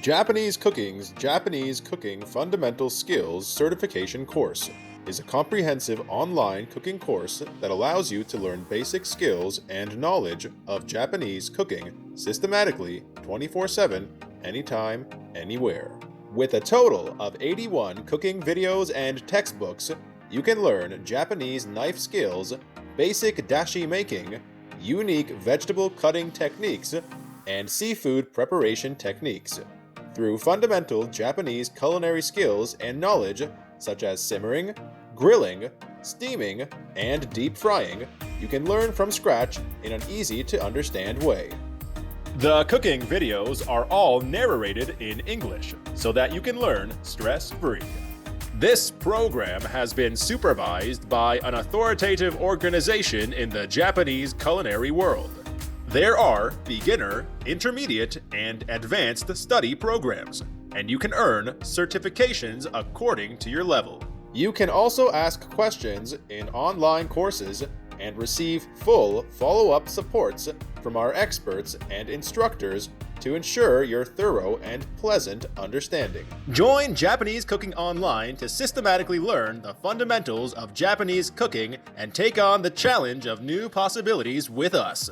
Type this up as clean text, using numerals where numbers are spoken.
Japanese Cooking's Japanese Cooking Fundamental Skills Certification course is a comprehensive online cooking course that allows you to learn basic skills and knowledge of Japanese cooking systematically 24/7, anytime, anywhere. With a total of 81 cooking videos and textbooks, you can learn Japanese knife skills, basic dashi making, unique vegetable cutting techniques, and seafood preparation techniques. Through fundamental Japanese culinary skills and knowledge, such as simmering, grilling, steaming, and deep frying, you can learn from scratch in an easy-to-understand way. The cooking videos are all narrated in English, so that you can learn stress-free. This program has been supervised by an authoritative organization in the Japanese culinary world. There are beginner, intermediate, and advanced study programs, and you can earn certifications according to your level. You can also ask questions in online courses and receive full follow-up supports from our experts and instructors to ensure your thorough and pleasant understanding. Join Japanese Cooking Online to systematically learn the fundamentals of Japanese cooking and take on the challenge of new possibilities with us.